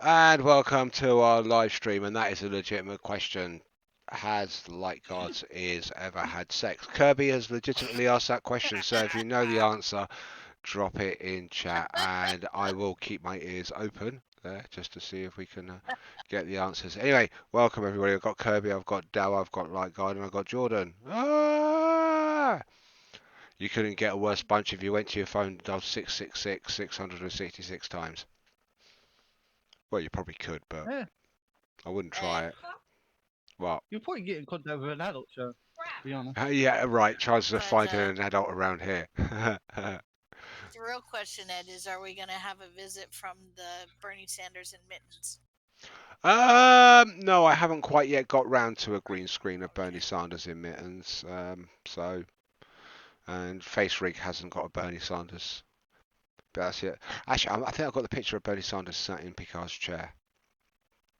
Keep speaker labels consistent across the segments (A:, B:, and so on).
A: And welcome to our live stream, and that is a legitimate question. Has Light Guards ears ever had sex? Kirby has legitimately asked that question, so if you know the answer, drop it in chat, and I will keep my ears open there just to see if we can get the answers. Anyway, welcome everybody. I've got Kirby, I've got Dow, I've got Light Guard, and I've got Jordan. Ah! You couldn't get a worse bunch if you went to your phone and dialed 666 666 times. Well, you probably could, but
B: Yeah,
A: I wouldn't try it. What?
B: you'll probably get in contact with an adult show, to be honest.
A: Yeah, right. Chances of
C: But
A: finding an adult around here.
C: the real question, Ed, is are we going to have a visit from the Bernie Sanders and Mittens?
A: No, I haven't quite yet got round to a green screen of Bernie Sanders in mittens. And Face Rig hasn't got a Bernie Sanders. But that's it. Actually, I think I've got the picture of Bernie Sanders sat in Picard's chair.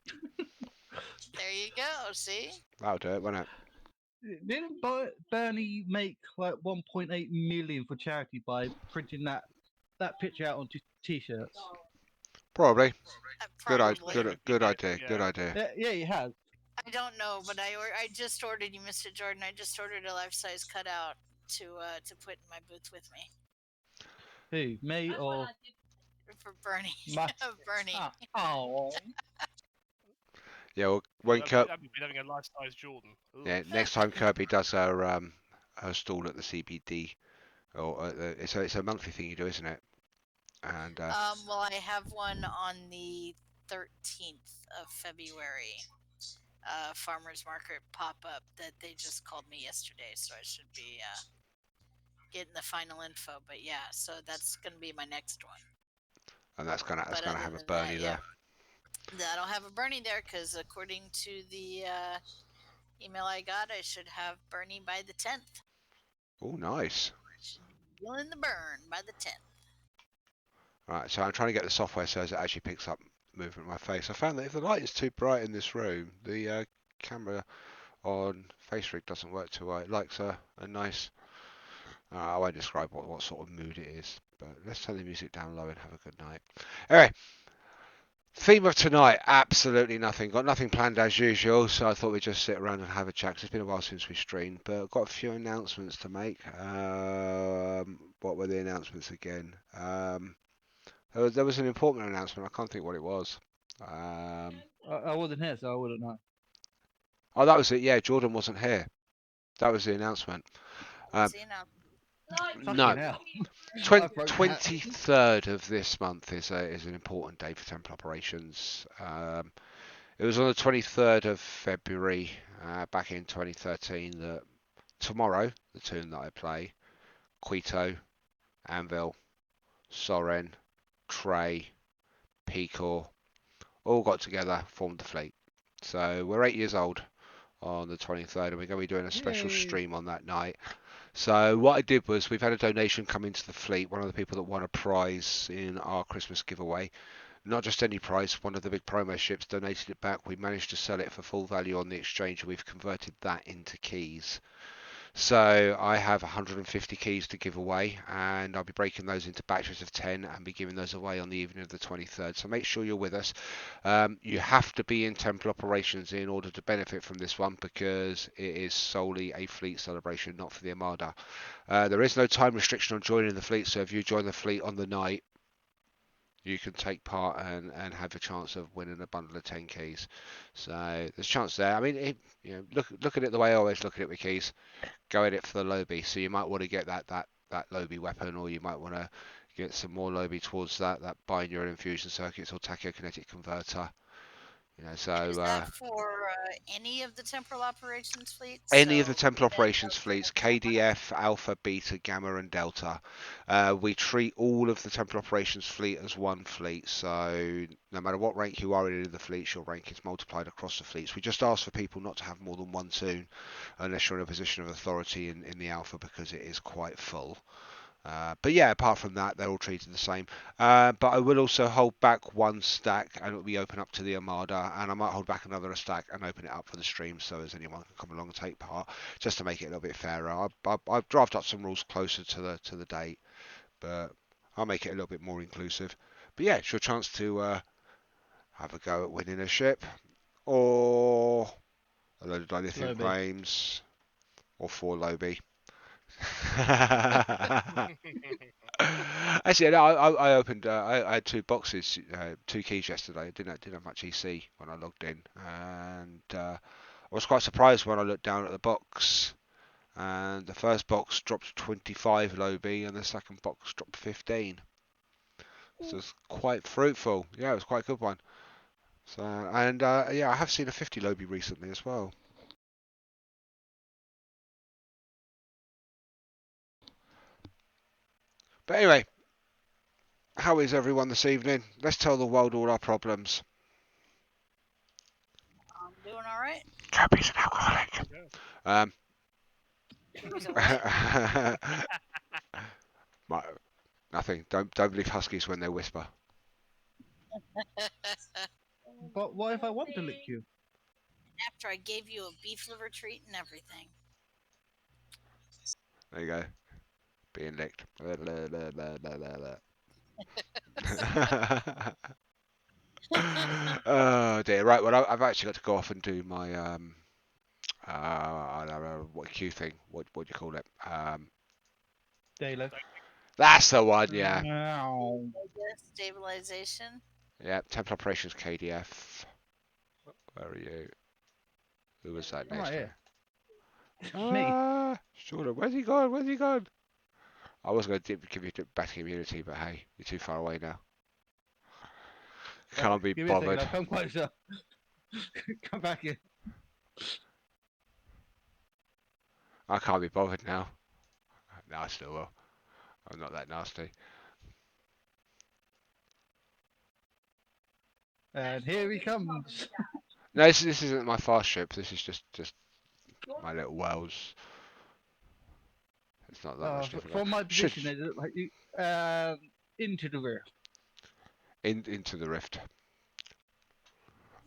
C: There you go. See?
A: That'll do it, won't it?
B: Didn't Bernie make like 1.8 million for charity by printing that picture out onto t-shirts?
A: Probably.
C: Probably.
A: Good idea. Good idea.
B: Yeah, he has.
C: I don't know, but I just ordered. You missed it, Jordan. I just ordered a life size cutout to put in my booth with me
B: Who, me or
C: for Bernie?
B: my?
C: Bernie.
B: Oh,
A: Yeah, well, when Kirby,
D: That'd be having a life-size Jordan. Ooh.
A: yeah, next time Kirby does her stall at the CBD, or it's a monthly thing you do, isn't it? And
C: Well, I have one on the 13th of February. Farmers market pop up that they just called me yesterday, so I should be getting the final info. But yeah, so that's gonna be my next one.
A: and that's gonna
C: But
A: have a Bernie there.
C: That'll have a Bernie there because according to the email I got, I should have Bernie by the 10th.
A: Oh, nice.
C: Feeling the burn by the 10th.
A: Right, so I'm trying to get the software so as it actually picks up movement in my face. I found that if the light is too bright in this room, the camera on Face Rig doesn't work too well. It likes a nice. I won't describe what sort of mood it is, but let's turn the music down low and have a good night. Anyway, theme of tonight, absolutely nothing. Got nothing planned as usual, so I thought we'd just sit around and have a chat. 'Cause it's been a while since we streamed, but I've got a few announcements to make. What were the announcements again? There was an important announcement. I can't think what it was.
B: I wasn't here, so I wouldn't know.
A: Oh, that was it. Yeah, Jordan wasn't here. That was the announcement.
C: See now.
A: No, 23rd of this month is an important day for Temporal Operations. It was on the 23rd of February back in 2013 that Tomorrow, the tune that I play, Quito, Anvil, Soren, Trey, Picor, all got together, formed the fleet. So we're 8 years old on the 23rd, and we're going to be doing a special stream on that night. So what I did was we've had a donation come into the fleet. One of the people that won a prize in our Christmas giveaway, not just any prize, one of the big promo ships donated it back. We managed to sell it for full value on the exchange, and we've converted that into keys. So I have 150 keys to give away, and I'll be breaking those into batches of 10 and be giving those away on the evening of the 23rd. So make sure you're with us. You have to be in Temple Operations in order to benefit from this one because it is solely a fleet celebration, not for the Armada. There is no time restriction on joining the fleet, so if you join the fleet on the night, you can take part and have a chance of winning a bundle of 10 keys. So there's a chance there. I mean, look at it the way I always look at it with keys. Go at it for the Lobby. So you might want to get that Lobby weapon, or you might want to get some more Lobby towards that binaural infusion circuits or tachyokinetic converter. So
C: is that for any of the Temporal Operations fleets?
A: Any of the Temple Operations fleets, KDF, Alpha, Beta, Gamma, and Delta. We treat all of the Temple Operations fleet as one fleet, so no matter what rank you are in any of the fleets, your rank is multiplied across the fleets. We just ask for people not to have more than one tune, unless you're in a position of authority in the Alpha, because it is quite full. But yeah, apart from that, they're all treated the same. But I will also hold back one stack and it'll be open up to the Armada, and I might hold back another stack and open it up for the stream so as anyone can come along and take part, just to make it a little bit fairer. I've drafted up some rules closer to the date, but I'll make it a little bit more inclusive. But yeah, it's your chance to have a go at winning a ship, or a load of dilithium
B: Lobby.
A: claims, or 4 Lobby. Actually, no, I opened. I had 2 boxes, 2 keys yesterday. I didn't have much EC when I logged in, and I was quite surprised when I looked down at the box. And the first box dropped 25 Lobby, and the second box dropped 15. So it's quite fruitful. Yeah, it was quite a good one. So and yeah, I have seen a 50 Lobby recently as well. But anyway, how is everyone this evening? Let's tell the world all our problems.
C: I'm doing all right.
A: Kirby's an alcoholic.
D: Yeah.
A: Um,
C: He's a what?
A: Nothing. Don't believe huskies when they whisper.
B: But what if I want to lick you?
C: After I gave you a beef liver treat and everything.
A: There you go. Being licked. Oh dear. Right. Well, I've actually got to go off and do my I don't know what Q thing. What do you call it?
B: Daylight.
A: That's the one. Yeah.
B: Meow.
C: Stabilization.
A: Yeah. Temporal Operations KDF. Where are you? Who was that
B: I'm
A: next
B: right
A: to?
B: here. Me.
A: Sure. Where's he gone? Where's he gone? I was going to give you better immunity, but hey, you're too far away now. Can't be
B: Give me a second.
A: bothered.
B: I'll come closer. Come back here.
A: I can't be bothered now. No, I still will. I'm not that nasty.
B: And here he comes.
A: No, this isn't my fast ship. This is just my little Wells. It's not that much difficult.
B: From my
A: Should
B: position, it look like you into the rear.
A: into the rift.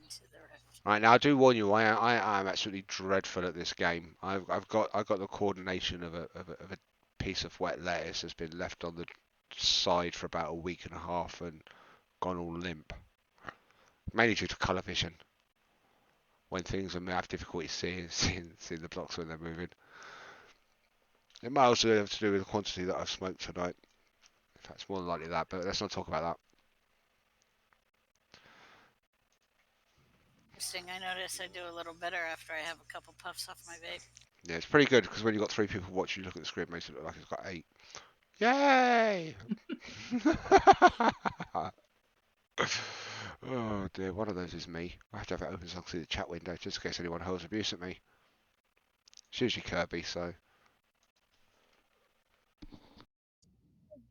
C: Into the rift.
A: Right now, I do warn you. I am absolutely dreadful at this game. I've got the coordination of a piece of wet lettuce that's been left on the side for about a week and a half and gone all limp. Mainly due to colour vision. When things I have difficulty seeing the blocks when they're moving. It might also have to do with the quantity that I've smoked tonight. In fact, it's more than likely that, but let's not talk about that.
C: Interesting. I notice I do a little better after I have a couple puffs off my vape.
A: Yeah, it's pretty good because when you've got 3 people watching, you look at the screen, it makes it look like it's got 8. Yay! Oh dear, one of those is me. I have to have it open so I can see the chat window just in case anyone hurls abuse at me. It's usually Kirby, so.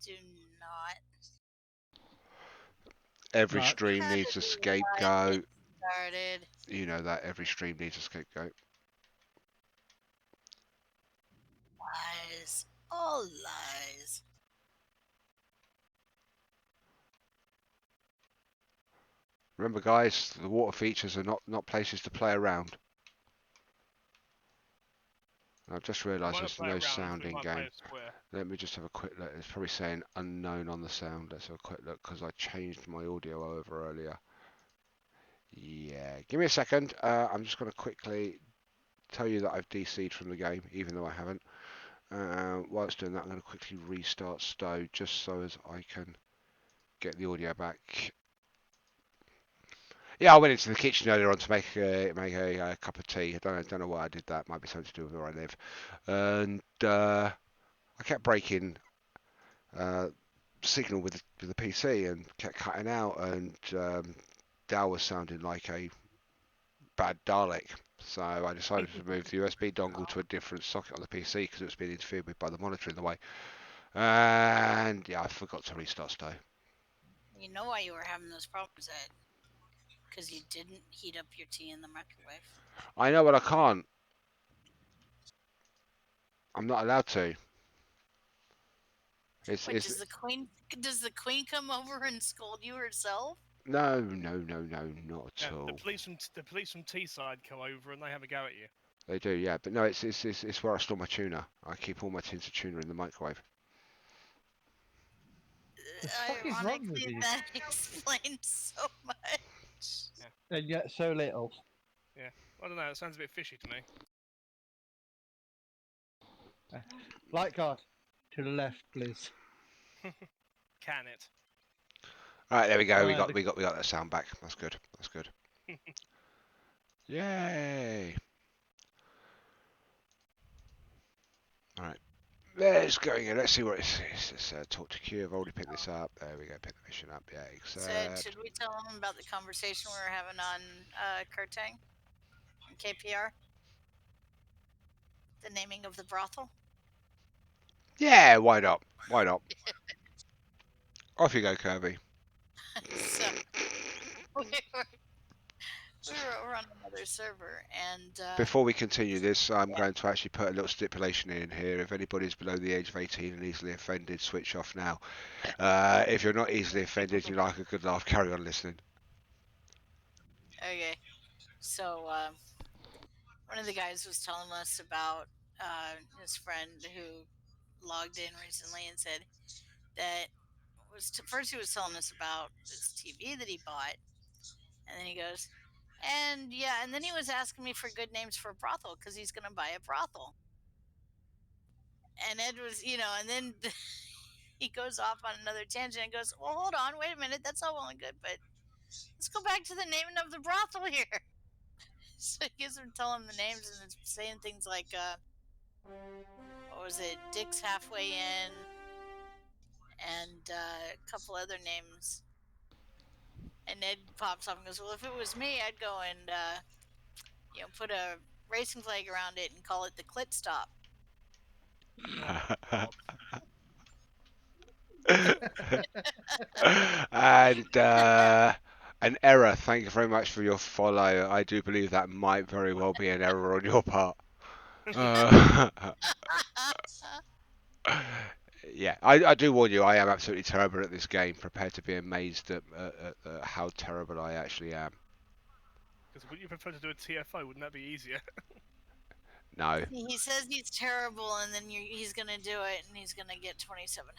C: Do not.
A: Every
B: Right.
A: stream
C: How
A: needs a
C: did I
A: scapegoat.
C: get started?
A: You know that every stream needs a scapegoat.
C: Lies. All lies.
A: Remember, guys, the water features are not places to play around. I've just realised
D: Might not
A: there's
D: play
A: no
D: around,
A: sound
D: but we
A: in
D: might play
A: game.
D: a square.
A: Let me just have a quick look. It's probably saying unknown on the sound. Let's have a quick look because I changed my audio over earlier. Yeah, give me a second. I'm just going to quickly tell you that I've DC'd from the game, even though I haven't. Whilst doing that, I'm going to quickly restart STO just so as I can get the audio back. Yeah, I went into the kitchen earlier on to make a cup of tea. I don't know why I did that. Might be something to do with where I live. And I kept breaking signal with the PC and kept cutting out, and Dal was sounding like a bad Dalek. So I decided to move the USB dongle to a different socket on the PC because it was being interfered with by the monitor in the way. And yeah, I forgot to restart STO.
C: You know why you were having those problems, Ed? Because you didn't heat up your tea in the microwave.
A: I know, but I can't. I'm not allowed to.
C: Does the queen come over and scold you herself?
A: No, not at all.
D: The police from Teesside come over and they have a go at you.
A: They do, yeah, but no, it's where I store my tuna. I keep all my tins of tuna in the microwave.
B: The fuck is wrong with
C: Ironically,
B: you?
C: that explains so much.
B: and yet so little.
D: I don't know. It sounds a bit fishy to me.
B: Light guard, to the left, please.
D: Can it?
A: Right, there we go. We
B: Oh,
A: got that sound back. That's good. That's good. Yay! All right, let's go again. Let's see what it is. Let's talk to Q. I've already picked this up. There we go. Pick the mission up. Yeah,
C: So,
A: accept.
C: should we tell them about the conversation we were having on Kurtang and KPR? The naming of the brothel?
A: Yeah, why not? Why not? Off you go, Kirby.
C: So, we were over on another server, and
A: Before we continue this, I'm going to actually put a little stipulation in here. If anybody's below the age of 18 and easily offended, switch off now. If you're not easily offended, you like a good laugh, carry on listening.
C: okay. So, one of the guys was telling us about his friend who logged in recently and said that first he was telling us about this TV that he bought, and then he goes, and yeah, and then he was asking me for good names for a brothel because he's going to buy a brothel. And Ed was, and then he goes off on another tangent and goes, well, hold on, wait a minute, that's all well and good, but let's go back to the naming of the brothel here. So he gives him, tell him the names, and it's saying things like, what was it, Dick's Halfway In, and a couple other names. And Ed pops up and goes, well, if it was me, I'd go and, put a racing flag around it and call it the Clit Stop.
A: And an error. Thank you very much for your follow. I do believe that might very well be an error on your part. Yeah, I do warn you, I am absolutely terrible at this game. Prepared to be amazed at how terrible I actually am.
D: Because would you prefer to do a TFO? Wouldn't that be easier?
A: No.
C: He says he's terrible, and then he's going to do it, and he's going to get 2,700.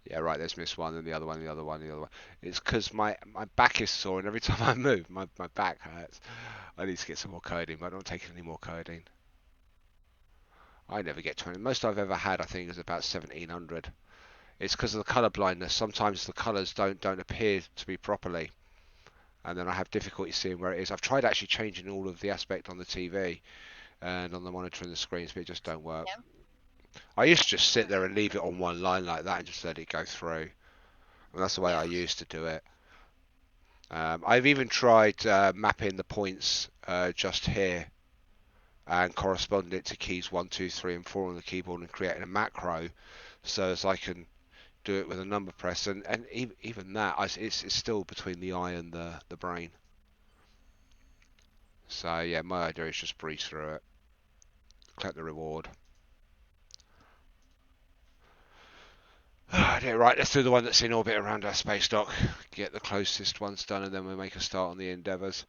A: Yeah, right, there's missed one, and the other one, the other one, the other one. It's because my back is sore, and every time I move, my back hurts. I need to get some more codeine, but I'm not taking any more codeine. I never get 20. Most I've ever had, I think, is about 1,700. It's because of the colour blindness. Sometimes the colours don't appear to be properly, and then I have difficulty seeing where it is. I've tried actually changing all of the aspect on the TV and on the monitor and the screens, but it just don't work.
C: Yeah.
A: I used to just sit there and leave it on one line like that and just let it go through. And that's the way I used to do it. I've even tried mapping the points just here and corresponding it to keys 1, 2, 3, and 4 on the keyboard and creating a macro so as I can do it with a number press. And even that, it's still between the eye and the brain. So yeah, my idea is just breeze through it, collect the reward. Right, let's do the one that's in orbit around our space dock. Get the closest ones done, and then we'll make a start on the endeavours.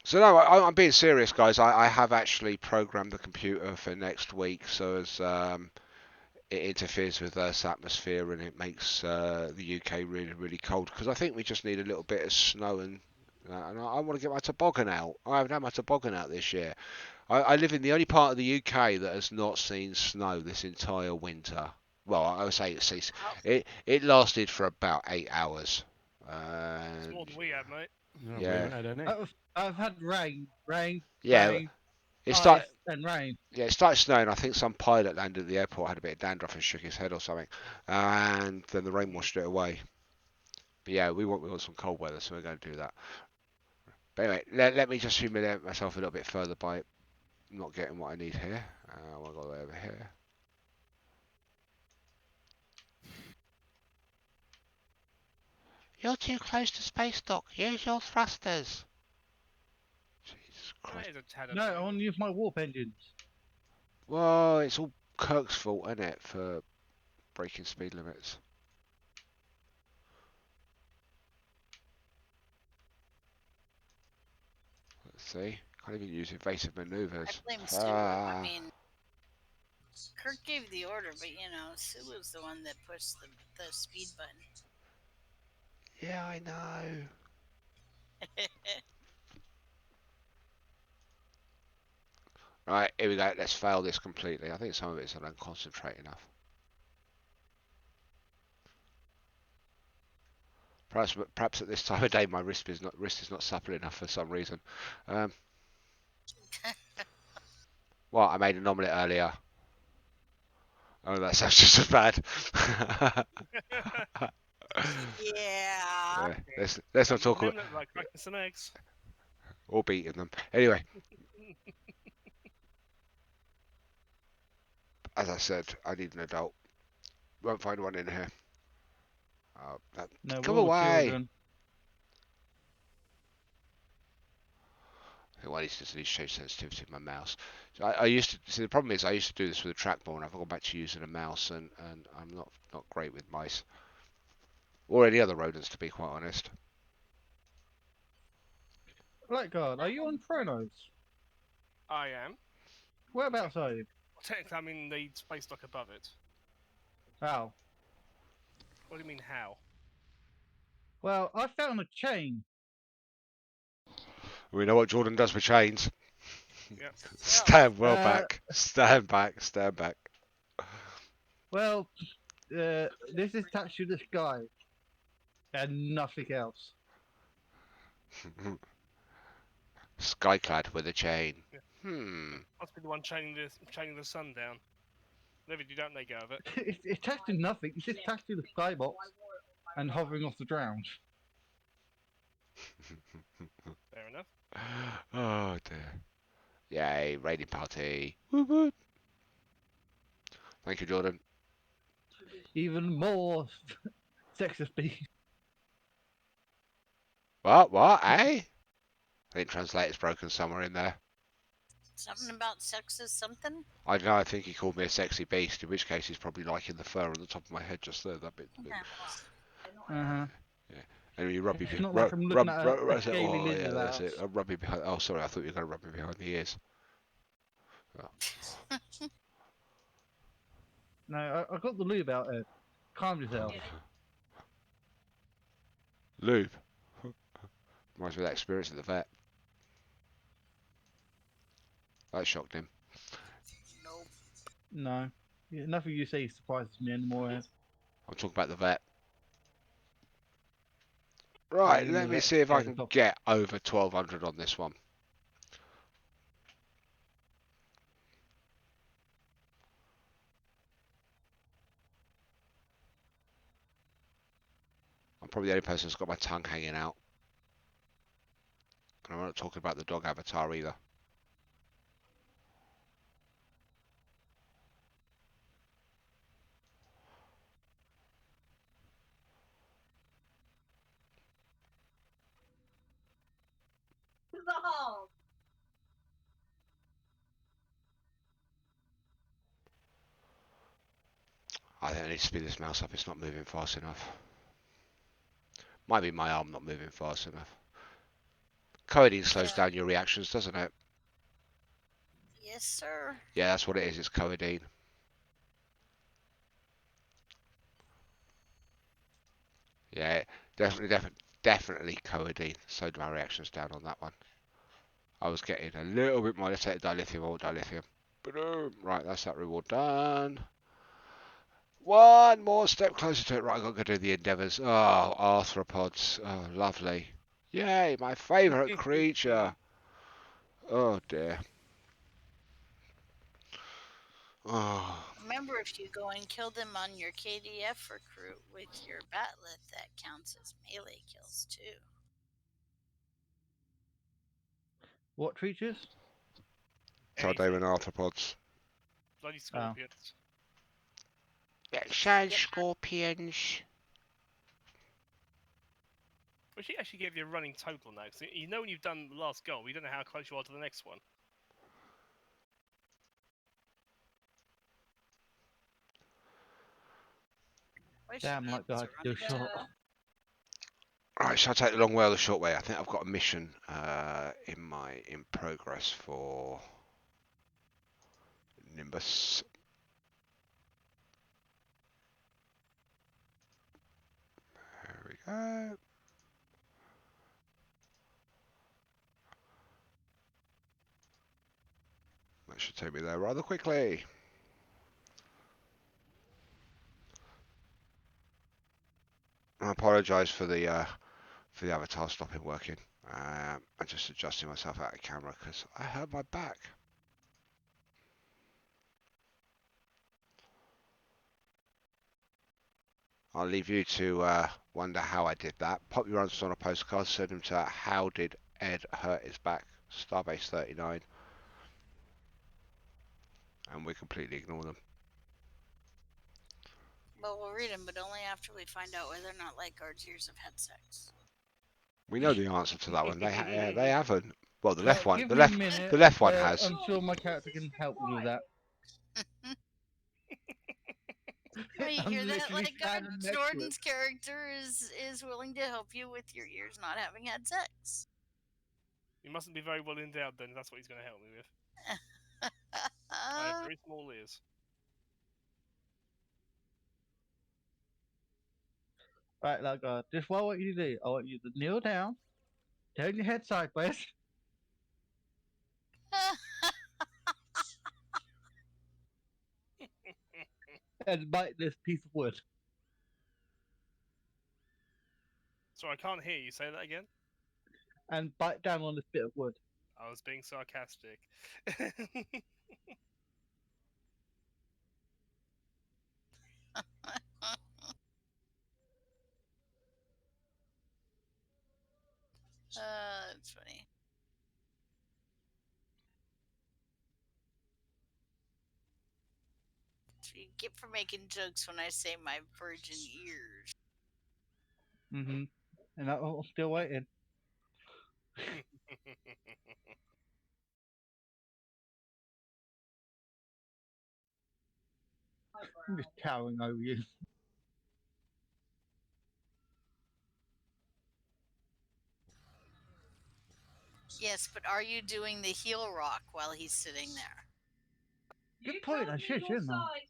A: So no, I'm being serious, guys. I have actually programmed the computer for next week, so as it interferes with Earth's atmosphere and it makes the UK really, really cold. Because I think we just need a little bit of snow, and I want to get my toboggan out. I haven't had my toboggan out this year. I live in the only part of the UK that has not seen snow this entire winter. Well, I would say it lasted for about 8 hours.
D: It's more than we have, mate.
E: No,
A: Yeah.
E: we haven't had any.
B: I've had rain,
A: Yeah,
B: rain,
A: it
B: ice,
A: started.
B: and rain.
A: Yeah, it started snowing. I think some pilot landed at the airport, had a bit of dandruff and shook his head or something, and then the rain washed it away. But yeah, we want some cold weather, so we're going to do that. But anyway, let me just humiliate myself a little bit further by not getting what I need here. I'll go over here. You're too close to space dock. Use your thrusters. Jesus
D: That
A: Christ.
D: is a tad
B: No, I
D: annoying.
B: want to use my warp engines.
A: Well, it's all Kirk's fault, isn't it, for breaking speed limits? Let's see. Can't even use evasive
C: I
A: maneuvers.
C: blame Sue. I mean, Kirk gave the order, but Sue was the one that pushed the speed button.
A: Yeah, I know. Right, here we go. Let's fail this completely. I think some of it's I don't concentrate enough. Perhaps at this time of day my wrist is not supple enough for some reason. Um, well, I made an omelette earlier. Oh, that sounds just as bad.
C: Yeah.
A: Yeah, let's not
D: Don't make
A: talk
D: an
A: about
D: omelette like cracking some eggs.
A: or beating them. Anyway, as I said, I need an adult. Won't find one in here. Oh,
B: No, we're
A: come
B: all
A: away.
B: children.
A: I need to change sensitivity of my mouse. So I used to see the problem is I used to do this with a trackball, and I've gone back to using a mouse, and I'm not great with mice or any other rodents, to be quite honest.
B: Blackguard, are you on Chronos?
D: I am.
B: Whereabouts are you?
D: Well, technically, I'm in the space dock above it.
B: How?
D: What do you mean, how?
B: Well, I found a chain.
A: We know what Jordan does with chains.
D: Yep.
A: Stand well
B: Uh,
A: back. Stand back. Stand back.
B: well, this is attached to this guy and nothing else.
A: Skyclad with a chain.
D: Yeah.
A: Hmm.
D: Must be the one chaining the sun down. Never do, don't they go of it?
B: It's attached to nothing. It's just attached to the skybox and hovering off the ground.
D: Fair enough.
A: Oh dear. Yay, raiding party. Woot woot. Thank you, Jordan.
B: Even more sexist beast.
A: What? Eh? I think translator's broken somewhere in there.
C: Something about sexist something?
A: I don't know, I think he called me a sexy beast, in which case he's probably liking the fur on the top of my head just there, that bit.
B: Uh-huh.
A: Yeah. And you rub me
B: It's not like I'm looking at a scaly
A: oh, yeah,
B: lizard
A: that's it.
B: ass.
A: Rub me behind. Oh, sorry, I thought you were going to rub me behind the ears. Oh.
B: No, I got the lube out there. Calm yourself.
A: Lube. Reminds me of that experience at the vet. That shocked him.
C: Nope.
B: No. Yeah, nothing you say surprises me anymore.
A: I'm talking about the vet.
B: Yeah,
A: Right,
B: even
A: let
B: the
A: me
B: vet's
A: see if I
B: scared of
A: can
B: top.
A: get over 1200 on this one. I'm probably the only person who's got my tongue hanging out. And I'm not talking about the dog avatar either. I think I need to speed this mouse up, it's not moving fast enough. Might be my arm not moving fast enough. Codeine slows
C: Yeah.
A: down your reactions, doesn't it?
C: Yes, sir.
A: Yeah, that's what it is, it's codeine. Yeah, definitely codeine. Slowed my reactions down on that one. I was getting a little bit more. Let's take dilithium or dilithium. Boom. Right, that's that reward done. One more step closer to it. Right, I've got to go do the endeavours. Oh, arthropods. Oh, lovely. Yay, my favourite creature. Oh, dear. Oh,
C: Remember, if you go and kill them on your KDF recruit with your batlet, that counts as melee kills too.
B: What creatures?
A: Tardaman
D: Anything.
A: arthropods.
D: Bloody scorpions.
A: Sand
C: Yep.
A: scorpions.
D: We should actually give you a running total now. So you know when you've done the last goal, you don't know how close you are to the next one.
C: Wish
B: Damn,
C: you
B: like
C: was
B: I
C: a
B: could do a
C: running
B: shot.
A: Right, shall I take the long way or the short way? I think I've got a mission in progress for Nimbus. There we go. should take me there rather quickly. I apologise for the avatar stopping working. I'm just adjusting myself out of camera because I hurt my back. I'll leave you to wonder how I did that. Pop your answers on a postcard, send them to how did Ed hurt his back, Starbase 39, and we completely ignore them.
C: Well, we'll read them, but only after we find out whether or not lifeguards' ears have had sex.
A: We know the answer to that one. They haven't. Well, the left
B: Well,
A: one,
B: give
A: the
B: me a
A: left,
B: minute.
A: the left one has.
B: I'm sure my character can help me with that.
C: Well, you
B: I'm
C: hear that?
B: literally
C: Like
B: standing next to it.
C: Jordan's character is willing to help you with your ears not having had sex.
D: You mustn't be very well endowed then. That's what he's going to help me with. I have very small ears.
B: Right, like, just what I want you to do. I want you to kneel down, turn your head sideways, and bite this piece of wood.
D: Sorry, I can't hear you. Say that again.
B: And bite down on this bit of wood.
D: I was being sarcastic.
C: That's funny. That's what you get for making jokes when I say my virgin ears.
B: Mm-hmm. And I'm still waiting. I'm just towering over you.
C: Yes, but are you doing the heel rock while he's sitting there?
B: Good point, I should, shouldn't I?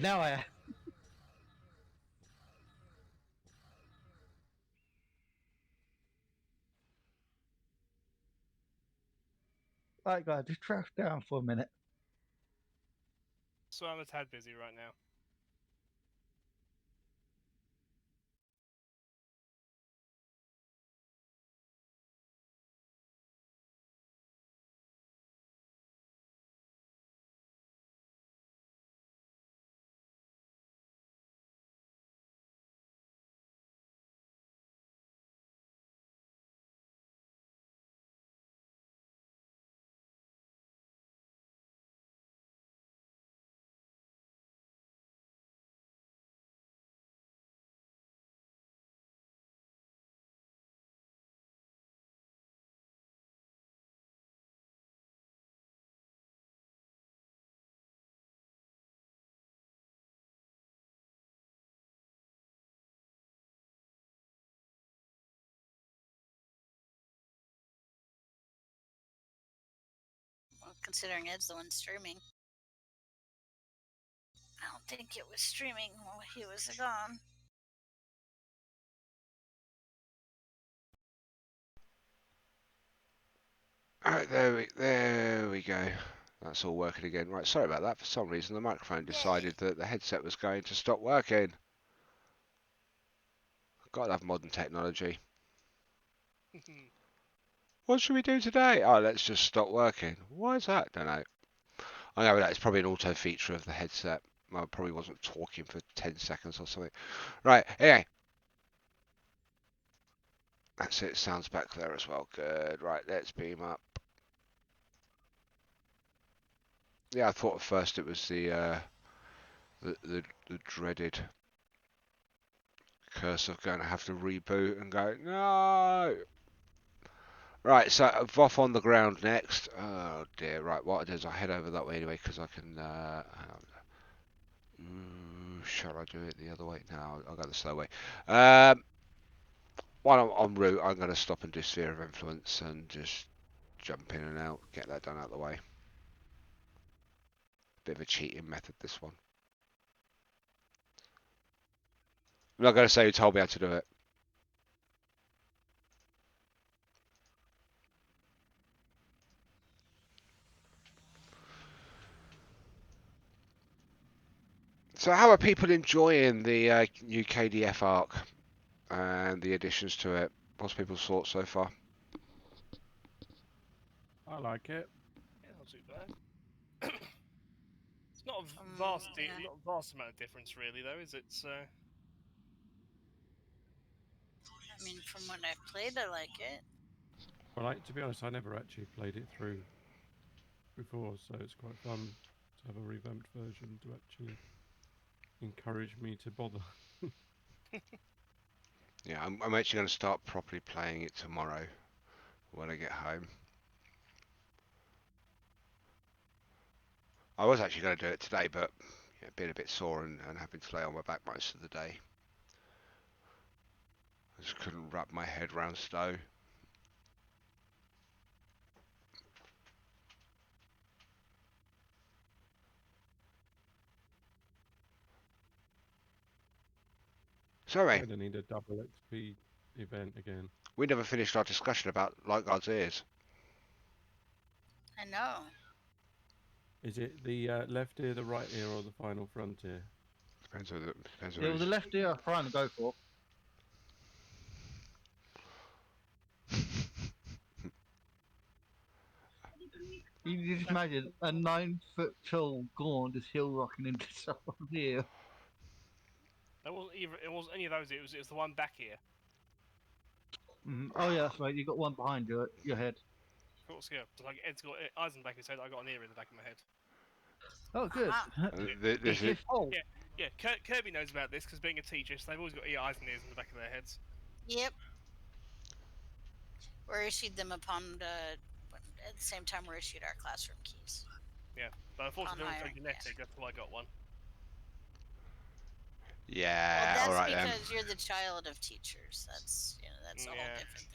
B: Now I am. Right, guys, just crouch down for a minute.
D: So I'm a tad busy right now.
C: Well, considering Ed's the one streaming. I don't think it was streaming while he was gone.
A: Alright, there we go. That's all working again. Right, sorry about that. For some reason, the microphone decided that the headset was going to stop working. Gotta have modern technology. What should we do today? Oh, let's just stop working. Why is that? Don't know. I know that it's probably an auto feature of the headset. I probably wasn't talking for 10 seconds or something. Right, anyway. That's it. Sounds back there as well. Good. Right, let's beam up. Yeah, I thought at first it was the dreaded curse of going to have to reboot and go, no! Right, so off on the ground next. Oh dear, right, what I do is I head over that way anyway, because I can, shall I do it the other way? No, I'll go the slow way. While I'm en route, I'm going to stop and do Sphere of Influence and just jump in and out, get that done out of the way. bit of a cheating method, this one. I'm not going to say who told me how to do it. So how are people enjoying the new KDF arc and the additions to it? What's people's thoughts so far?
E: I like it.
D: Yeah, not too bad. It's not a vast,
C: yeah.
D: not a vast amount of difference, really, though, is it? So
C: I mean, from what I've played, I like it.
E: Well, to be honest, I never actually played it through before, so it's quite fun to have a revamped version to actually encourage me to bother.
A: Yeah, I'm actually going to start properly playing it tomorrow when I get home. I was actually going to do it today, but yeah, being a bit sore and having to lay on my back most of the day, I just couldn't wrap my head around STO. So anyway,
E: Kind of need a double XP event again.
A: we never finished our discussion about Lightguard's ears.
C: I know.
E: Is it the left ear, the right ear, or the final front ear?
A: Depends on
B: It was the left ear I was trying to go for. You just imagine a 9-foot tall Gorn just hill rocking into someone's ear.
D: that wasn't either. It wasn't any of those. It was the one back here.
B: Oh yeah, that's right. You got one behind your head.
D: Of course, yeah. It's like Ed's got eyes in the back of his head. I got an ear in the back of my head.
B: Oh good.
C: Uh-huh.
A: This
B: It's
A: is
B: his fault.
D: Yeah, yeah. Kirby knows about this because being a teacher, so they've always got eyes and ears in the back of their heads.
C: Yep. We're issued them upon at the same time we're issued our classroom keys.
D: Yeah, but unfortunately, they're also
C: hiring,
D: genetic. That's why I got one.
C: Well,
A: yeah.
C: that's
A: All right then.
C: because you're the child of teachers. That's that's a whole
D: Yeah.
C: different thing.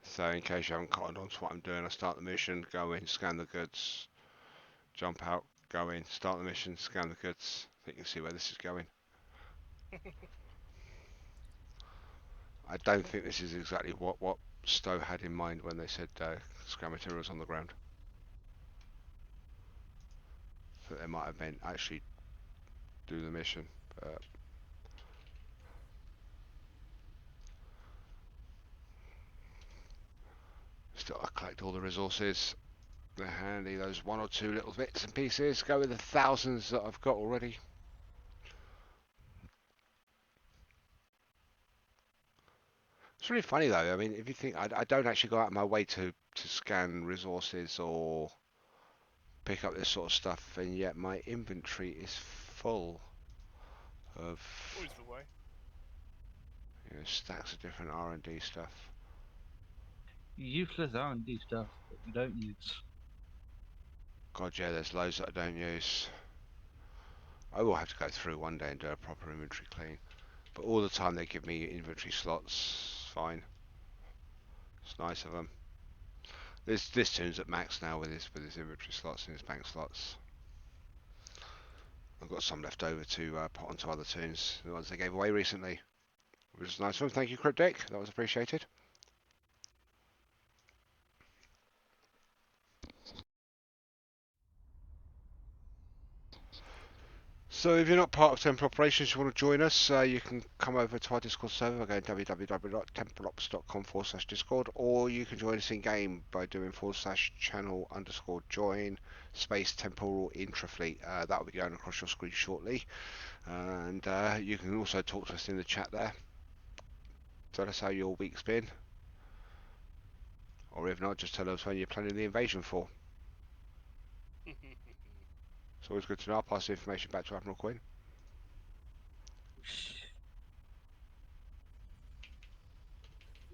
A: So in case you haven't caught on to what I'm doing, I start the mission, go in, scan the goods, jump out, go in, start the mission, scan the goods. I think you can see where this is going. I don't think this is exactly what STO had in mind when they said scan materials on the ground. So they might have meant actually do the mission, but still I collect all the resources. They're handy, those one or two little bits and pieces go with the thousands that I've got already. It's really funny though. I mean, if you think I don't actually go out of my way to scan resources or pick up this sort of stuff, and yet my inventory is full of
D: Always the way.
A: stacks of different R&D stuff.
B: Useless R&D stuff that you don't use.
A: God, yeah, there's loads that I don't use. I will have to go through one day and do a proper inventory clean. But all the time they give me inventory slots, fine. It's nice of them. This tune's at max now with his inventory slots and his bank slots. I've got some left over to put onto other tunes, the ones they gave away recently, which is a nice one. Thank you, Cryptic. That was appreciated. So if you're not part of Temporal Operations, you want to join us, you can come over to our Discord server by going www.temporalops.com/discord, or you can join us in game by doing /channel_join space temporal intrafleet. That will be going across your screen shortly, and you can also talk to us in the chat there. Tell us how your week's been, or if not, just tell us when you're planning the invasion for. It's always good to know. I'll pass the information back to Admiral Quinn.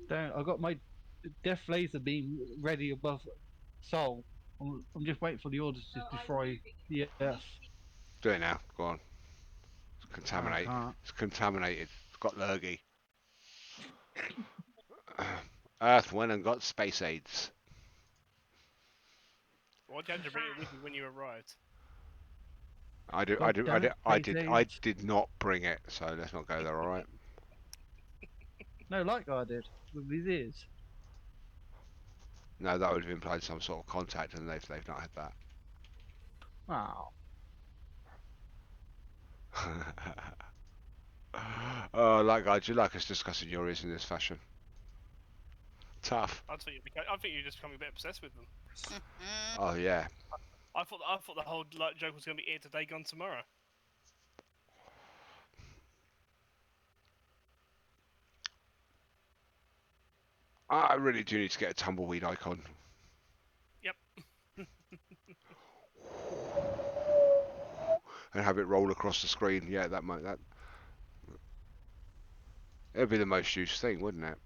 B: Damn, I got my death laser beam ready above Sol. I'm just waiting for the orders to destroy the Earth.
A: Do it now. Go on. It's
B: I
A: contaminated.
B: can't.
A: It's contaminated. It's got lurgy. Earth went and got space aids.
D: Why did you have to bring it with you when you arrived?
A: I
B: God damn it, space
A: I
B: age.
A: did not bring it, so let's not go there, all right?
B: No, like I did with his ears.
A: No, that would have implied some sort of contact, and they've not had that.
B: Wow.
A: Oh, like God, do you like us discussing your ears in this fashion? Tough.
D: I think you're just becoming a bit obsessed with them.
C: Mhm.
A: Oh yeah.
D: I thought the whole joke was going to be here today, gone tomorrow.
A: I really do need to get a tumbleweed icon.
D: Yep.
A: And have it roll across the screen. Yeah, that it'd be the most used thing, wouldn't it?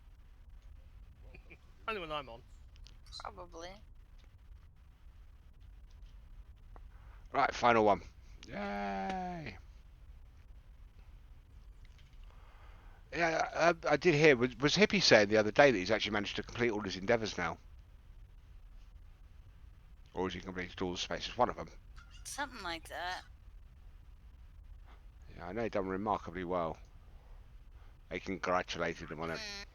D: Only when I'm on.
C: Probably.
A: Right, final one. Yay! Yeah, I did hear. Was Hippie saying the other day that he's actually managed to complete all his endeavours now, or has he completed all the spaces? One of them.
C: Something like that.
A: Yeah, I know he done remarkably well. They congratulated him on it.
C: Mm.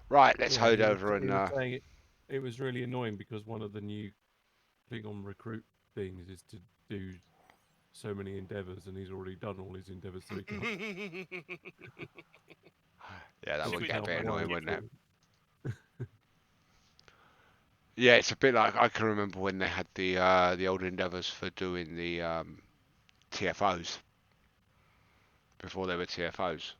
A: Right, let's
E: Yeah,
A: head over
E: he
A: and.
E: was saying it was really annoying because one of the new Klingon recruit things is to do so many endeavours, and he's already done all his endeavours, so he can't
A: Yeah, that
D: See,
A: would
D: we
A: get a
D: don't
E: count
A: bit
D: mind
A: annoying,
E: one,
A: wouldn't it?
E: two.
A: Yeah, it's a bit like I can remember when they had the old endeavours for doing the TFOs before they were TFOs,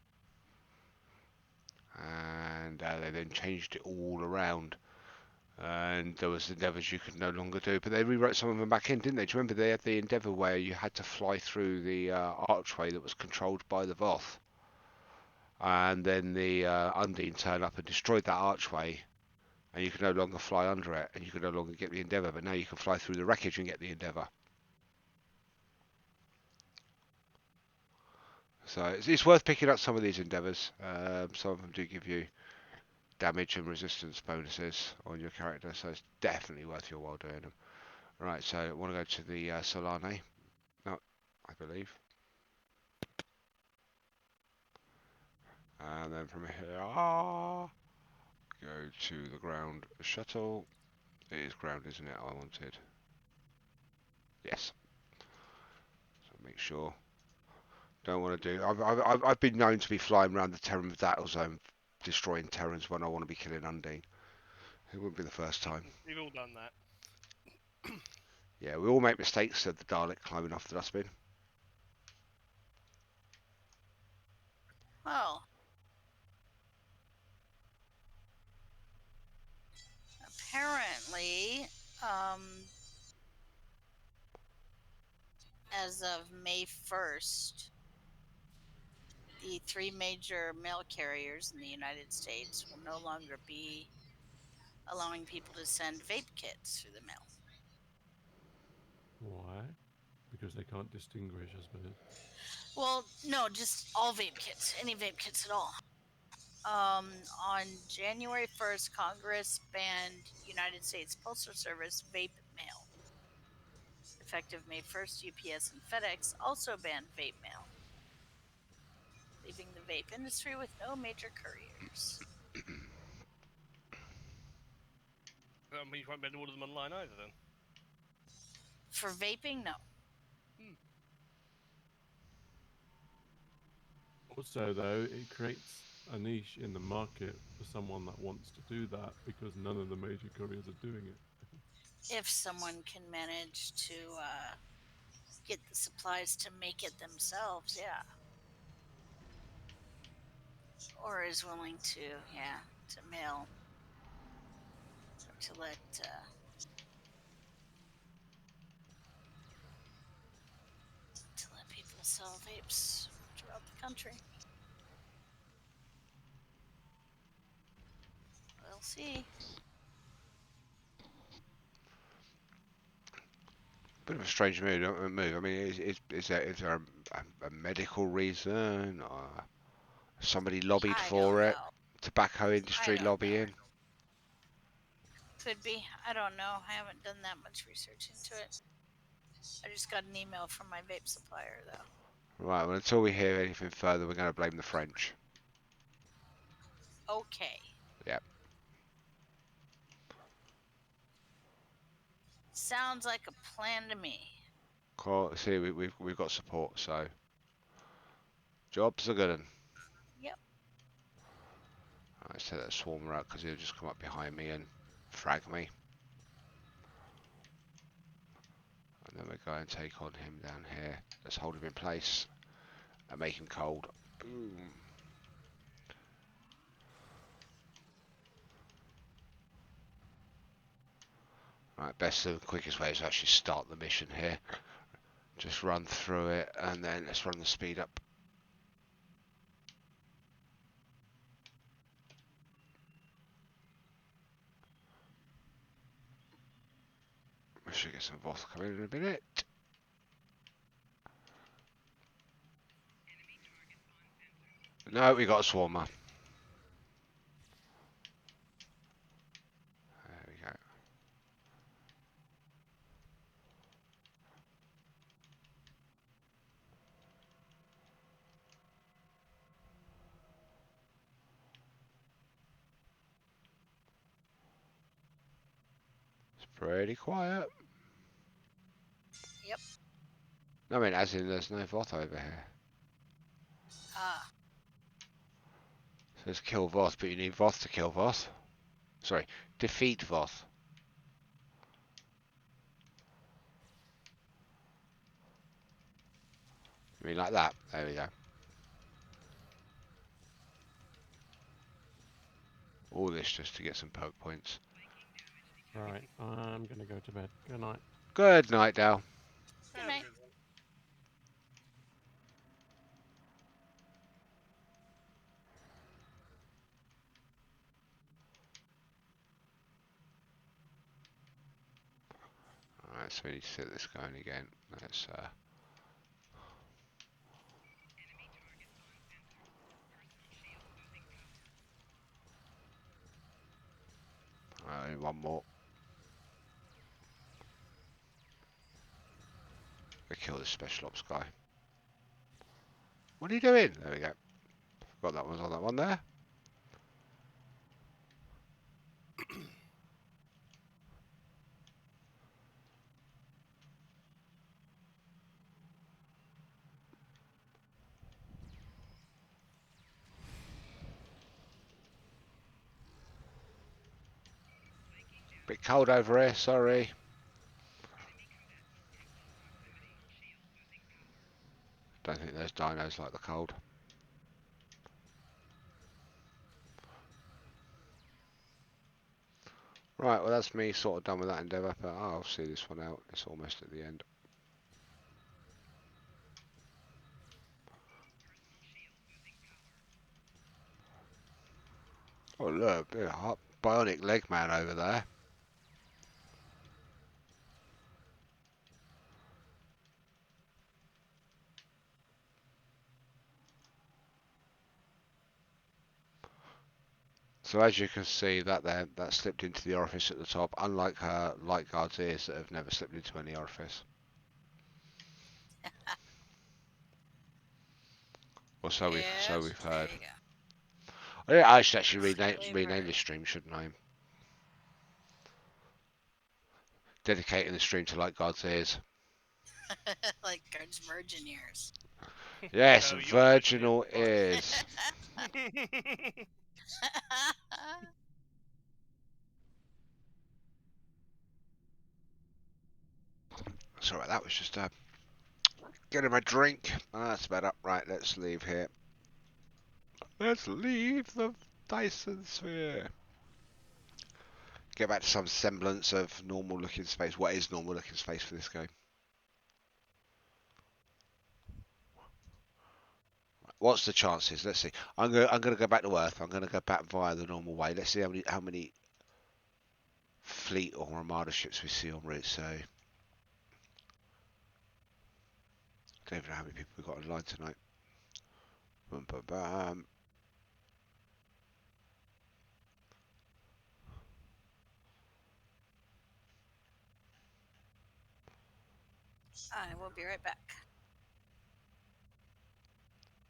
A: and they then changed it all around. And there was endeavours you could no longer do, but they rewrote some of them back in, didn't they? Do you remember they had the endeavour where you had to fly through the archway that was controlled by the Voth, and then the Undine turned up and destroyed that archway, and you could no longer fly under it, and you could no longer get the endeavour, but now you can fly through the wreckage and get the endeavour. So it's worth picking up some of these endeavours. Some of them do give you damage and resistance bonuses on your character, so it's definitely worth your while doing them. Right, so I want to go to the Solane. No, I believe. And then from here, go to the ground shuttle. It is ground, isn't it? I wanted. Yes. So make sure. Don't want to do. I've been known to be flying around the Terran Battle Zone, destroying Terrans when I want to be killing Undine. It wouldn't be the first time.
D: We've all done that.
A: Yeah, we all make mistakes, said the Dalek, climbing off the dustbin.
C: Well, apparently, as of May 1st, the 3 major mail carriers in the United States will no longer be allowing people to send vape kits through the mail.
E: Why? Because they can't distinguish, I suppose.
C: Well, no, just all vape kits, any vape kits at all. On January 1st, Congress banned United States Postal Service vape mail. Effective May 1st, UPS and FedEx also banned vape mail, leaving the vape industry with no major couriers.
D: I mean, you won't be able to order them online either, then.
C: For vaping, no.
E: Also, though, it creates a niche in the market for someone that wants to do that because none of the major couriers are doing it.
C: If someone can manage to get the supplies to make it themselves, yeah. Or is willing to, to mail, or to let people sell vapes throughout the country. We'll see.
A: Bit of a strange move. I mean, is there a medical reason, or somebody lobbied
C: I
A: for
C: don't
A: it?
C: know.
A: Tobacco
C: I
A: industry
C: don't know.
A: lobbying?
C: Could be. I don't know. I haven't done that much research into it. I just got an email from my vape supplier, though.
A: Right, well, until we hear anything further, we're going to blame the French.
C: Okay.
A: Yep.
C: Sounds like a plan to me.
A: Cool. See, we've got support, so jobs are good.
C: Yep.
A: Let's take that swarmer out because he'll just come up behind me and frag me. And then we go and take on him down here. Let's hold him in place and make him cold. Boom. Right, best and quickest way is to actually start the mission here. Just run through it and then let's run the speed up. We should get some Voth coming in a minute. No, we got a swarmer. There we go. It's pretty quiet.
C: Yep.
A: I mean, as in there's no Voth over here.
C: Ah.
A: So it's kill Voth, but you need Voth to kill Voth. Sorry, defeat Voth. I mean, like that. There we go. All this just to get some poke points.
E: Right, I'm gonna go to bed. Good night.
A: Good night, Dal.
C: Good night.
A: Alright, so we need to set this going again. Let's one more. We kill this special ops guy. What are you doing? There we go. Got that one on that one there. Bit cold over here, sorry. Don't think those dinos like the cold. Right, well that's me sort of done with that endeavour, but I'll see this one out. It's almost at the end. Oh look, bit of hot bionic leg man over there. So as you can see, that there, that slipped into the orifice at the top, unlike her light guard's ears that have never slipped into any orifice. Or so we've
C: Yes, there
A: heard.
C: you go.
A: Yeah, I should actually
C: Flavor.
A: rename this stream, shouldn't I? Dedicating the stream to light guard's ears.
C: Like Guard's virgin ears.
A: Yes,
D: No, your
A: virginal ears. Sorry, that was just getting my drink. That's better. Right, let's leave here. Let's leave the Dyson sphere. Get back to some semblance of normal looking space. What is normal looking space for this game? What's the chances? Let's see. I'm gonna go back to Earth. I'm gonna go back via the normal way. Let's see how many fleet or armada ships we see en route. So, don't even know how many people we've got online tonight. Bum, bum, bum.
C: I will be right back.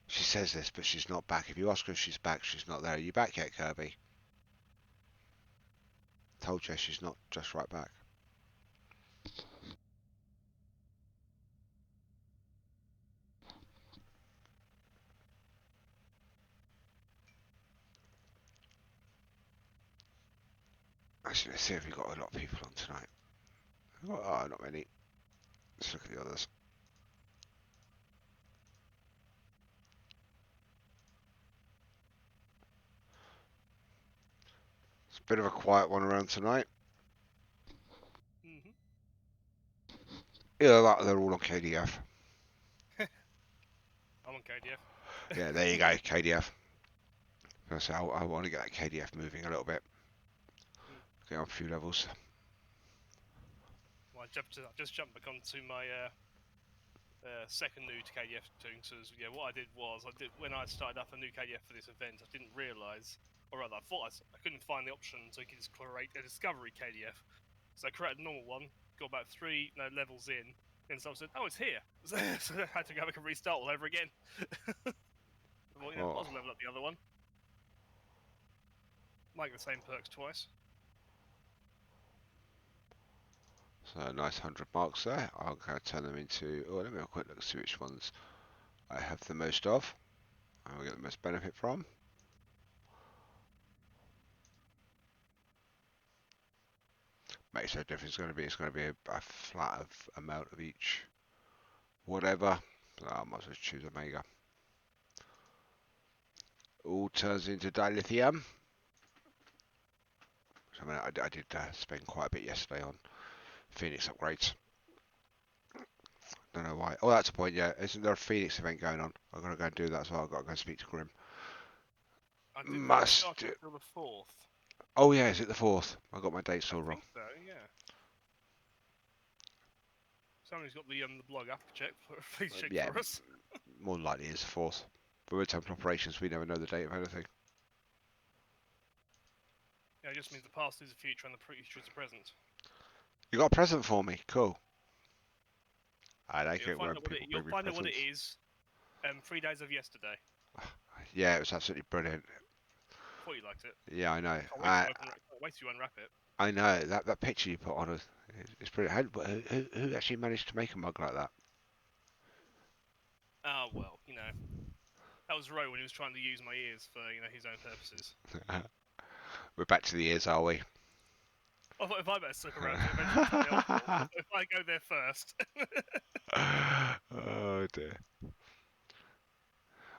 A: She says this, but she's not back. If you ask her if she's back, she's not there. Are you back yet, Kirby? Told you she's not just right back. Actually, let's see if we've got a lot of people on tonight. Oh, not many. Let's look at the others. It's a bit of a quiet one around tonight.
D: Mm-hmm.
A: Yeah, they're all on KDF.
D: I'm on KDF.
A: Yeah, there you go, KDF. I want to get that KDF moving a little bit. Get up a few levels.
D: Well, I've just jumped back onto my second new to KDF tune. So yeah, what I did was when I started up a new KDF for this event, I didn't realise, or rather, I thought I couldn't find the option so you could just create a discovery KDF. So I created a normal one, got about 3 levels in, and someone said, "Oh, it's here." So I had to go back and restart all over again. Well, I was level up the other one. Might get the same perks twice.
A: So a nice 100 marks there. I'll kind of turn them into. Oh, let me have a quick look, see which ones I have the most of. I will get the most benefit from. Makes no difference. It's going to be a flat of amount of each. Whatever. I might as well choose Omega. All turns into dilithium. I mean, I did spend quite a bit yesterday on Phoenix upgrades. Don't know why. Oh, that's a point. Yeah, isn't there a Phoenix event going on? I'm gonna go and do that as well. I've got to go and speak to Grim.
D: I didn't think it
A: Must.
D: started until the 4th.
A: Oh yeah, is it the 4th? I got my dates all
D: I
A: wrong.
D: think so, yeah. Somebody's got the blog up. Check. Please check
A: Yeah,
D: for us.
A: more than likely it's the 4th. But with Temporal Operations, we never know the date of anything.
D: Yeah, it just means the past is the future and the future is the present.
A: You got a present for me? Cool. I like
D: You'll
A: it
D: find
A: when
D: out what
A: people
D: you'll
A: bring me
D: find out what it
A: presents.
D: is. 3 days of yesterday.
A: Yeah, it was absolutely brilliant.
D: Thought you liked it.
A: Yeah, I know.
D: Can't wait to unwrap it.
A: I know that picture you put on is brilliant. Who actually managed to make a mug like that?
D: Ah, well, that was Roe when he was trying to use my ears for his own purposes.
A: We're back to the ears, are we?
D: I thought if I better slip around to eventually something else more. If I go there first.
A: Oh dear.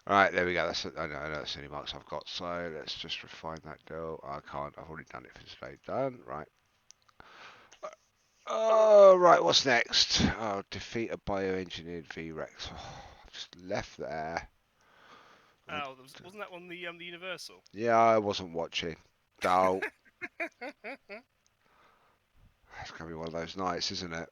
A: Alright, there we go. I know that's any marks I've got, so let's just refine that go. I can't, I've already done it for today. Done, right. Oh, right, what's next? Oh, defeat a bioengineered V-Rex. Oh, I've just left there.
D: Oh, wasn't that one the Universal?
A: Yeah, I wasn't watching. Dull. It's going to be one of those nights, isn't it?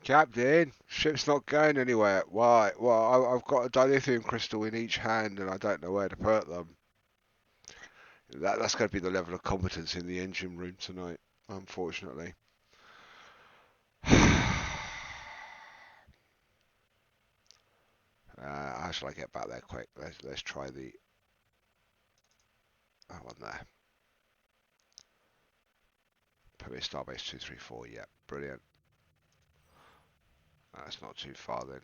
A: Captain, ship's not going anywhere. Why? Well, I've got a dilithium crystal in each hand and I don't know where to put them. That's going to be the level of competence in the engine room tonight, unfortunately. How shall I get back there quick? Let's try that one there. Put me Starbase 234. Yeah, brilliant. That's not too far then.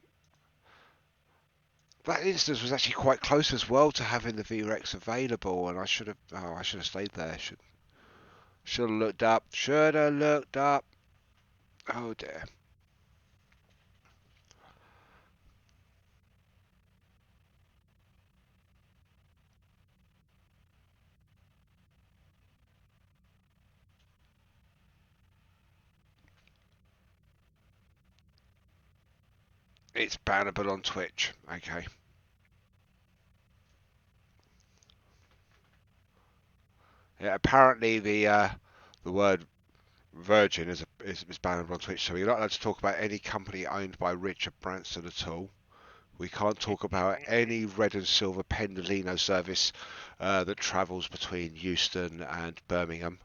A: That instance was actually quite close as well to having the V-Rex available, and I should have stayed there. Should have looked up. Should have looked up. Oh dear. It's bannable on Twitch. Okay. Yeah, apparently the word virgin is bannable on Twitch, so you're not allowed to talk about any company owned by Richard Branson at all. We can't talk about any red and silver Pendolino service that travels between Euston and Birmingham.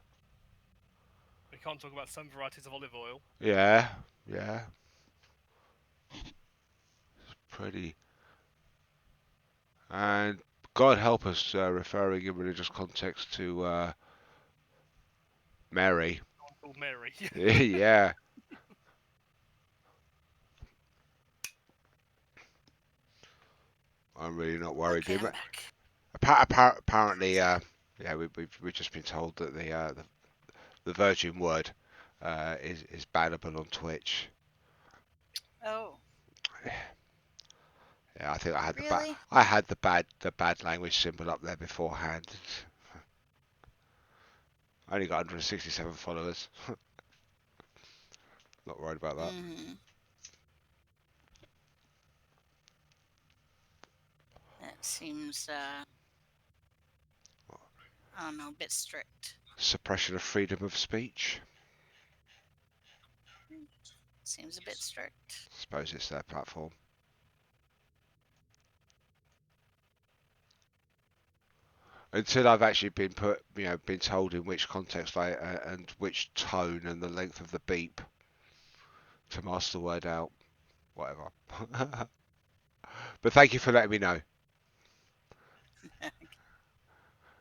D: We can't talk about some varieties of olive oil.
A: Yeah, yeah. It's pretty. And God help us, referring in religious context to Mary.
D: Called Mary.
A: Yeah. I'm really not worried.
C: Okay, I'm back.
A: Apparently, yeah, we've just been told that the Virgin Word is bannable on Twitch.
C: Oh,
A: Yeah, I think
C: really?
A: I had the bad language symbol up there beforehand. I only got 167 followers. Not worried about that.
C: Mm-hmm. That seems, I don't know, a bit strict.
A: Suppression of freedom of speech.
C: Seems a bit strict.
A: Suppose it's their platform. Until I've actually been told in which context and which tone and the length of the beep to mask the word out. Whatever. But thank you for letting me know.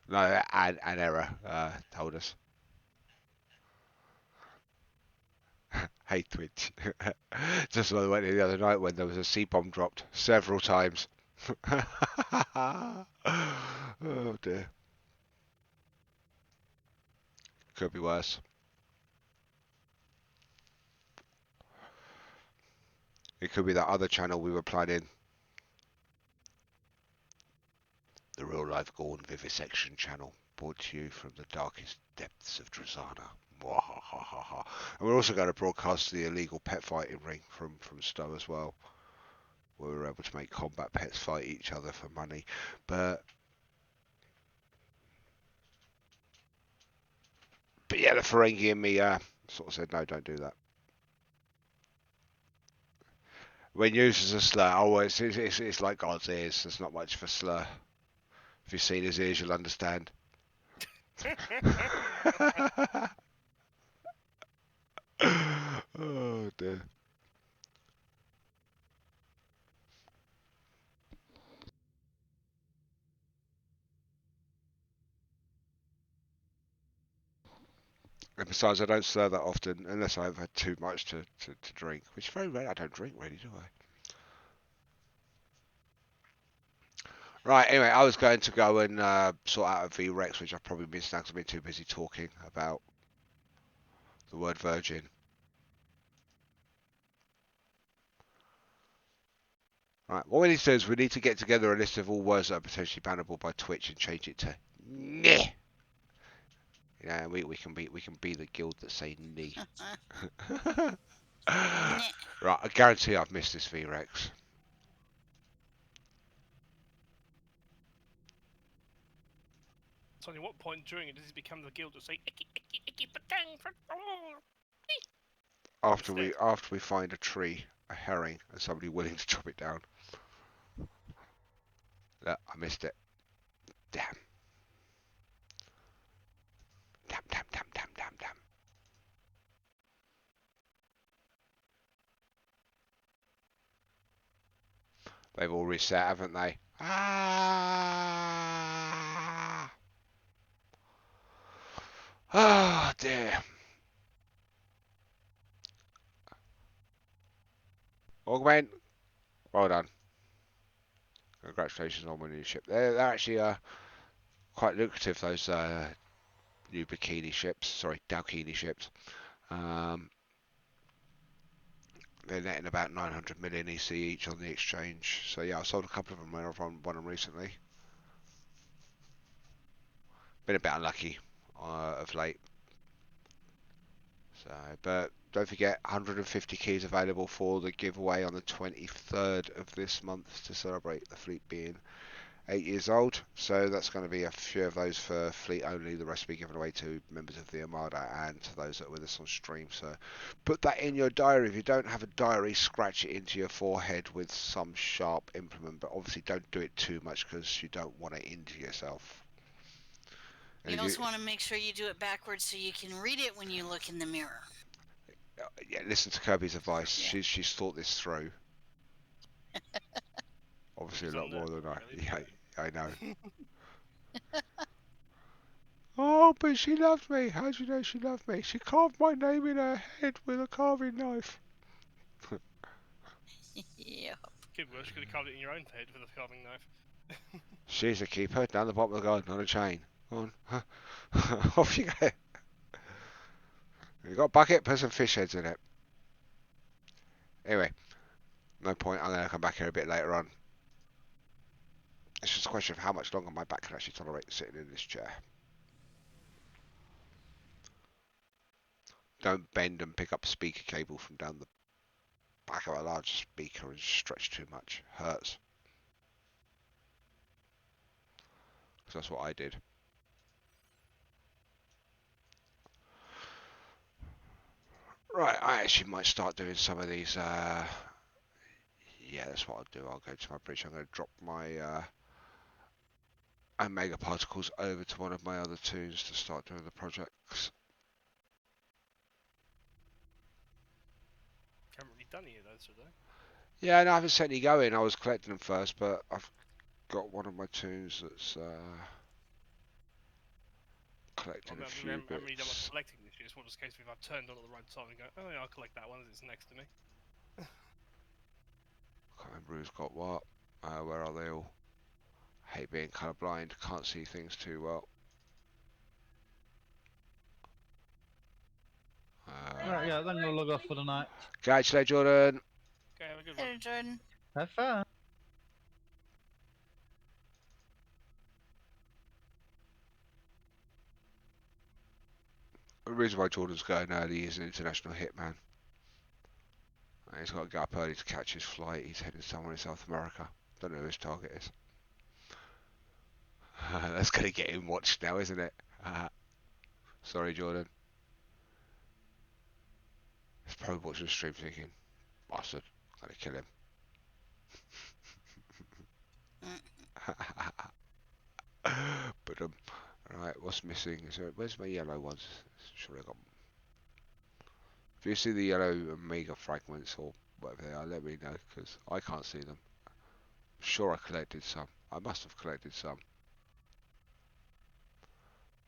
A: No, an error told us. Hey Twitch. Just like I went the other night when there was a C-bomb dropped several times. Oh dear. Could be worse. It could be that other channel we were planning. The Real Life Gorn Vivisection channel. Brought to you from the darkest depths of Drazana. And we're also going to broadcast the illegal pet fighting ring from STO as well, where we were able to make combat pets fight each other for money. But yeah, the Ferengi in me sort of said, no, don't do that. When used as a slur, it's like God's ears. There's not much of a slur. If you've seen his ears, you'll understand. Oh dear. And besides, I don't slur that often unless I've had too much to drink, which is very rare. I don't drink really, do I? Right, anyway, I was going to go and sort out a VREX, which I've probably missed now because I've been too busy talking about the word virgin. Right, what we need to do is we need to get together a list of all words that are potentially bannable by Twitch and change it to "neh." Yeah, we can be the guild that say "knee." Right, I guarantee I've missed this VREX.
D: So, at what point during it does it become the guild that say icky icky icky patang
A: After we find a tree, a herring, and somebody willing to chop it down. Look, I missed it. Damn. Damn. They've all reset, haven't they? Ah! Oh dear. Augment, well done. Congratulations on winning your ship. They're actually quite lucrative, those new bikini ships. Sorry, Dalkini ships. They're netting about 900 million EC each on the exchange. So yeah, I sold a couple of them when I've won them recently. Been a bit unlucky of late. So, but don't forget, 150 keys available for the giveaway on the 23rd of this month to celebrate the fleet being 8 years old. So that's going to be a few of those for fleet only. The rest will be given away to members of the Armada and to those that are with us on stream. So put that in your diary. If you don't have a diary, scratch it into your forehead with some sharp implement. But obviously don't do it too much because you don't want to injure yourself. And
C: You
A: if
C: also want to make sure you do it backwards so you can read it when you look in the mirror.
A: yeah, listen to Kirby's advice.
C: Yeah.
A: She's thought this through. Obviously
D: She's
A: a lot
D: on
A: more
D: there,
A: than I.
D: really.
A: Yeah, I know. Oh, but she loved me. How do you know she loved me? She carved my name in her head with a carving knife.
C: Yeah.
D: Kid worse, you could have carved it in your own head with a carving knife.
A: She's a keeper down the bottom of the garden on a chain. Go on. Off you go. You got a bucket, put some fish heads in it. Anyway, no point. I'm going to come back here a bit later on. It's just a question of how much longer my back can actually tolerate sitting in this chair. Don't bend and pick up speaker cable from down the back of a large speaker and stretch too much. Hurts. Because that's what I did. Right, I actually might start doing some of these. Yeah, that's what I'll do. I'll go to my bridge. I'm going to drop my Omega particles over to one of my other tunes to start doing the projects.
D: Haven't really done any of those today.
A: Yeah, no, I haven't set any going. I was collecting them first, but I've got one of my tunes that's collecting a few
D: I haven't really done much
A: bits.
D: collecting this year. It's one of those cases where I've turned on at the right time and go, oh yeah, I'll collect that one as it's next to me.
A: Can't remember who's got what. Where are they all? Hate being colourblind. Can't see things too well.
B: Right, yeah, then we'll log off for the night.
A: Catch you later, Jordan.
D: Okay, have a good one.
C: Later, Jordan.
B: Have fun.
A: The reason why Jordan's going early is an international hitman. He's got to get up early to catch his flight. He's heading somewhere in South America. Don't know who his target is. That's going to get him watched now, isn't it? Sorry, Jordan. He's probably watching the stream thinking, bastard, I'm going to kill him. But right, what's missing? Where's my yellow ones? Surely I got. If you see the yellow Omega fragments or whatever they are, let me know because I can't see them. I'm sure I collected some. I must have collected some.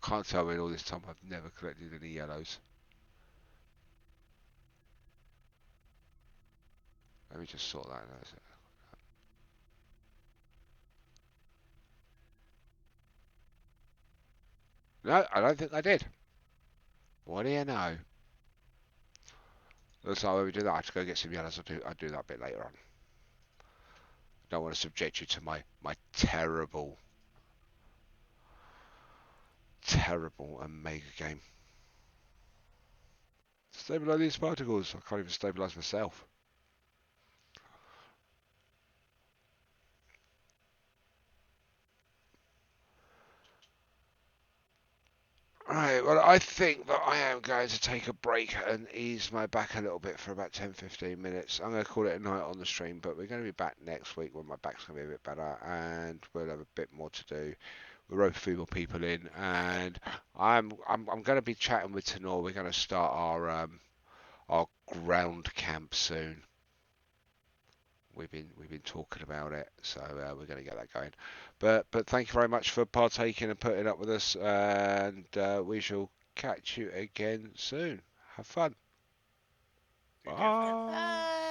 A: Can't tell me in all this time I've never collected any yellows. Let me just sort that out. No, I don't think I did. What do you know? Looks like when we do that, I have to go get some yellows. I'll do that a bit later on. Don't want to subject you to my terrible Omega game. Stabilize these particles. I can't even stabilize myself. Right, well, I think that I am going to take a break and ease my back a little bit for about 10-15 minutes. I'm going to call it a night on the stream, but we're going to be back next week when my back's going to be a bit better and we'll have a bit more to do. We'll rope a few more people in, and I'm going to be chatting with Tenor. We're going to start our ground camp soon. We've been talking about it, so we're going to get that going. But thank you very much for partaking and putting up with us, and we shall catch you again soon. Have fun.
D: Take care.
A: Bye.
C: Bye.